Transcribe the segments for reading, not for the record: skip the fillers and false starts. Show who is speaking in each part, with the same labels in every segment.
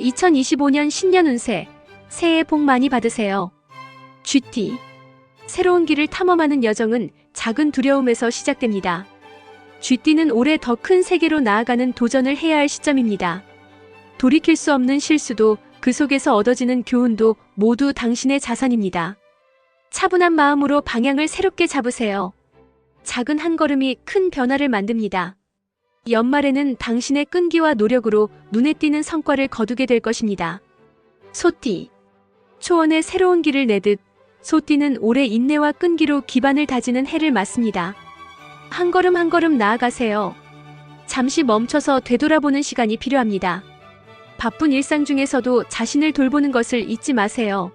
Speaker 1: 2025년 신년 운세, 새해 복 많이 받으세요. 쥐띠. 새로운 길을 탐험하는 여정은 작은 두려움에서 시작됩니다. 쥐띠는 올해 더 큰 세계로 나아가는 도전을 해야 할 시점입니다. 돌이킬 수 없는 실수도 그 속에서 얻어지는 교훈도 모두 당신의 자산입니다. 차분한 마음으로 방향을 새롭게 잡으세요. 작은 한 걸음이 큰 변화를 만듭니다. 연말에는 당신의 끈기와 노력으로 눈에 띄는 성과를 거두게 될 것입니다. 소띠. 초원에 새로운 길을 내듯 소띠는 올해 인내와 끈기로 기반을 다지는 해를 맞습니다. 한 걸음 한 걸음 나아가세요. 잠시 멈춰서 되돌아보는 시간이 필요합니다. 바쁜 일상 중에서도 자신을 돌보는 것을 잊지 마세요.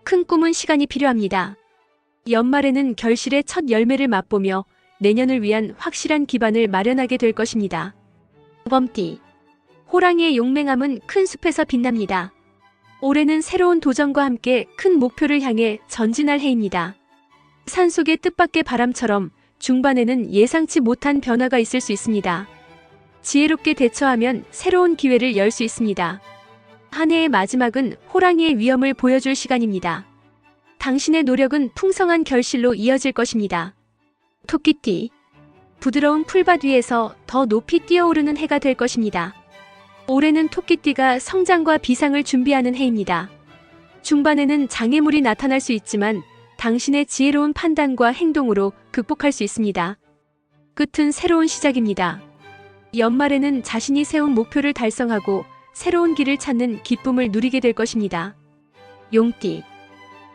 Speaker 1: 큰 꿈은 시간이 필요합니다. 연말에는 결실의 첫 열매를 맛보며 내년을 위한 확실한 기반을 마련하게 될 것입니다. 범띠. 호랑이의 용맹함은 큰 숲에서 빛납니다. 올해는 새로운 도전과 함께 큰 목표를 향해 전진할 해입니다. 산속의 뜻밖의 바람처럼 중반에는 예상치 못한 변화가 있을 수 있습니다. 지혜롭게 대처하면 새로운 기회를 열 수 있습니다. 한 해의 마지막은 호랑이의 위엄을 보여줄 시간입니다. 당신의 노력은 풍성한 결실로 이어질 것입니다. 토끼띠. 부드러운 풀밭 위에서 더 높이 뛰어오르는 해가 될 것입니다. 올해는 토끼띠가 성장과 비상을 준비하는 해입니다. 중반에는 장애물이 나타날 수 있지만 당신의 지혜로운 판단과 행동으로 극복할 수 있습니다. 끝은 새로운 시작입니다. 연말에는 자신이 세운 목표를 달성하고 새로운 길을 찾는 기쁨을 누리게 될 것입니다. 용띠.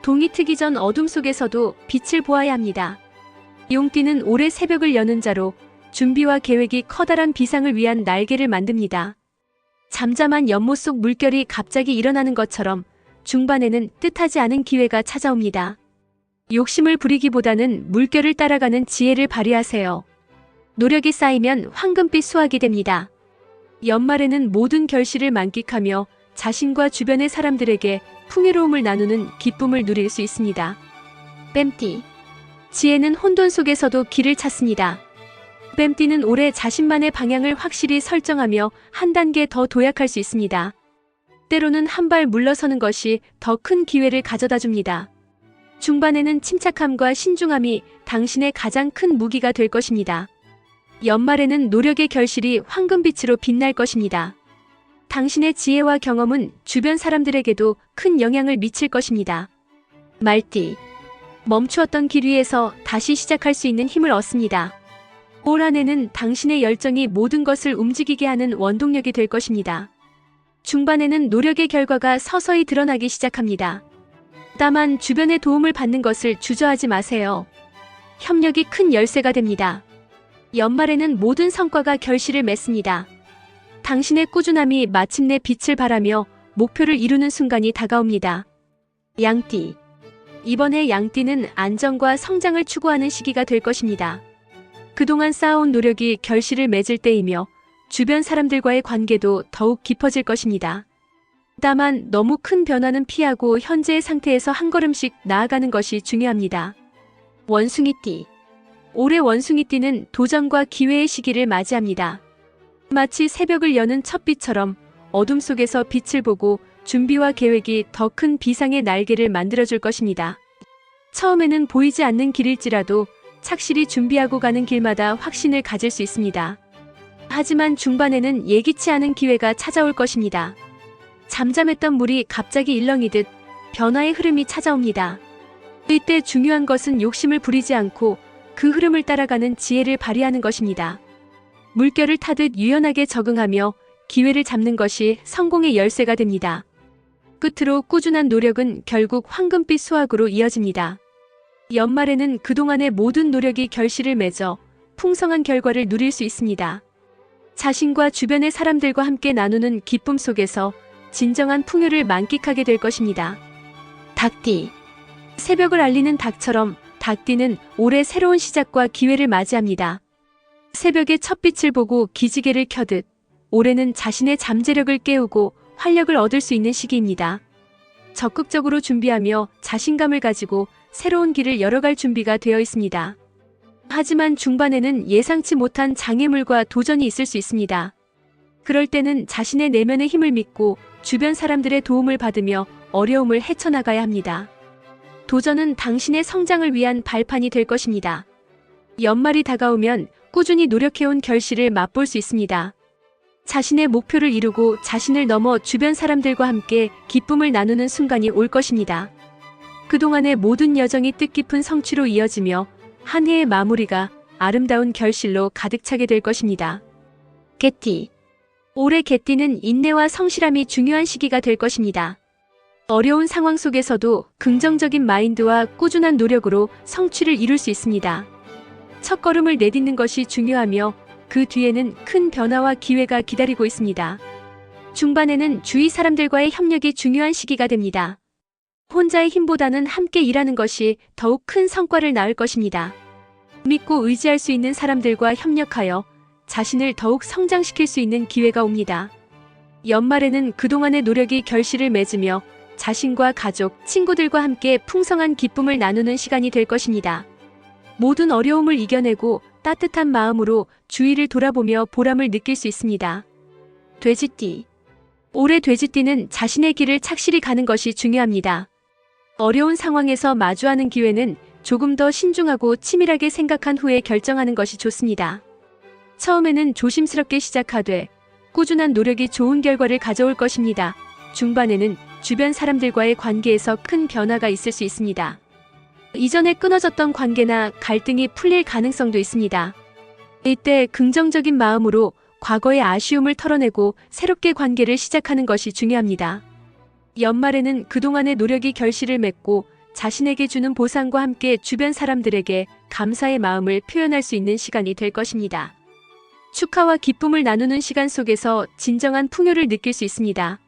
Speaker 1: 동이 트기 전 어둠 속에서도 빛을 보아야 합니다. 용띠는 올해 새벽을 여는 자로 준비와 계획이 커다란 비상을 위한 날개를 만듭니다. 잠잠한 연못 속 물결이 갑자기 일어나는 것처럼 중반에는 뜻하지 않은 기회가 찾아옵니다. 욕심을 부리기보다는 물결을 따라가는 지혜를 발휘하세요. 노력이 쌓이면 황금빛 수확이 됩니다. 연말에는 모든 결실을 만끽하며 자신과 주변의 사람들에게 풍요로움을 나누는 기쁨을 누릴 수 있습니다. 뱀띠. 지혜는 혼돈 속에서도 길을 찾습니다. 뱀띠는 올해 자신만의 방향을 확실히 설정하며 한 단계 더 도약할 수 있습니다. 때로는 한 발 물러서는 것이 더 큰 기회를 가져다 줍니다. 중반에는 침착함과 신중함이 당신의 가장 큰 무기가 될 것입니다. 연말에는 노력의 결실이 황금빛으로 빛날 것입니다. 당신의 지혜와 경험은 주변 사람들에게도 큰 영향을 미칠 것입니다. 말띠. 멈추었던 길 위에서 다시 시작할 수 있는 힘을 얻습니다. 올 한 해는 당신의 열정이 모든 것을 움직이게 하는 원동력이 될 것입니다. 중반에는 노력의 결과가 서서히 드러나기 시작합니다. 다만 주변의 도움을 받는 것을 주저하지 마세요. 협력이 큰 열쇠가 됩니다. 연말에는 모든 성과가 결실을 맺습니다. 당신의 꾸준함이 마침내 빛을 발하며 목표를 이루는 순간이 다가옵니다. 양띠. 이번에 양띠는 안정과 성장을 추구하는 시기가 될 것입니다. 그동안 쌓아온 노력이 결실을 맺을 때이며 주변 사람들과의 관계도 더욱 깊어질 것입니다. 다만 너무 큰 변화는 피하고 현재의 상태에서 한 걸음씩 나아가는 것이 중요합니다. 원숭이띠. 올해 원숭이띠는 도전과 기회의 시기를 맞이합니다. 마치 새벽을 여는 첫빛처럼 어둠 속에서 빛을 보고 준비와 계획이 더 큰 비상의 날개를 만들어줄 것입니다. 처음에는 보이지 않는 길일지라도 착실히 준비하고 가는 길마다 확신을 가질 수 있습니다. 하지만 중반에는 예기치 않은 기회가 찾아올 것입니다. 잠잠했던 물이 갑자기 일렁이듯 변화의 흐름이 찾아옵니다. 이때 중요한 것은 욕심을 부리지 않고 그 흐름을 따라가는 지혜를 발휘하는 것입니다. 물결을 타듯 유연하게 적응하며 기회를 잡는 것이 성공의 열쇠가 됩니다. 끝으로 꾸준한 노력은 결국 황금빛 수확으로 이어집니다. 연말에는 그동안의 모든 노력이 결실을 맺어 풍성한 결과를 누릴 수 있습니다. 자신과 주변의 사람들과 함께 나누는 기쁨 속에서 진정한 풍요를 만끽하게 될 것입니다. 닭띠. 새벽을 알리는 닭처럼 닭띠는 올해 새로운 시작과 기회를 맞이합니다. 새벽의 첫 빛을 보고 기지개를 켜듯 올해는 자신의 잠재력을 깨우고 활력을 얻을 수 있는 시기입니다. 적극적으로 준비하며 자신감을 가지고 새로운 길을 열어갈 준비가 되어 있습니다. 하지만 중반에는 예상치 못한 장애물과 도전이 있을 수 있습니다. 그럴 때는 자신의 내면의 힘을 믿고 주변 사람들의 도움을 받으며 어려움을 헤쳐나가야 합니다. 도전은 당신의 성장을 위한 발판이 될 것입니다. 연말이 다가오면 꾸준히 노력해온 결실을 맛볼 수 있습니다. 자신의 목표를 이루고 자신을 넘어 주변 사람들과 함께 기쁨을 나누는 순간이 올 것입니다. 그동안의 모든 여정이 뜻깊은 성취로 이어지며 한 해의 마무리가 아름다운 결실로 가득 차게 될 것입니다. 개띠. 올해 개띠는 인내와 성실함이 중요한 시기가 될 것입니다. 어려운 상황 속에서도 긍정적인 마인드와 꾸준한 노력으로 성취를 이룰 수 있습니다. 첫걸음을 내딛는 것이 중요하며 그 뒤에는 큰 변화와 기회가 기다리고 있습니다. 중반에는 주위 사람들과의 협력이 중요한 시기가 됩니다. 혼자의 힘보다는 함께 일하는 것이 더욱 큰 성과를 낳을 것입니다. 믿고 의지할 수 있는 사람들과 협력하여 자신을 더욱 성장시킬 수 있는 기회가 옵니다. 연말에는 그동안의 노력이 결실을 맺으며 자신과 가족, 친구들과 함께 풍성한 기쁨을 나누는 시간이 될 것입니다. 모든 어려움을 이겨내고 따뜻한 마음으로 주위를 돌아보며 보람을 느낄 수 있습니다. 돼지띠. 올해 돼지띠는 자신의 길을 착실히 가는 것이 중요합니다. 어려운 상황에서 마주하는 기회는 조금 더 신중하고 치밀하게 생각한 후에 결정하는 것이 좋습니다. 처음에는 조심스럽게 시작하되 꾸준한 노력이 좋은 결과를 가져올 것입니다. 중반에는 주변 사람들과의 관계에서 큰 변화가 있을 수 있습니다. 이전에 끊어졌던 관계나 갈등이 풀릴 가능성도 있습니다. 이때 긍정적인 마음으로 과거의 아쉬움을 털어내고 새롭게 관계를 시작하는 것이 중요합니다. 연말에는 그동안의 노력이 결실을 맺고 자신에게 주는 보상과 함께 주변 사람들에게 감사의 마음을 표현할 수 있는 시간이 될 것입니다. 축하와 기쁨을 나누는 시간 속에서 진정한 풍요를 느낄 수 있습니다.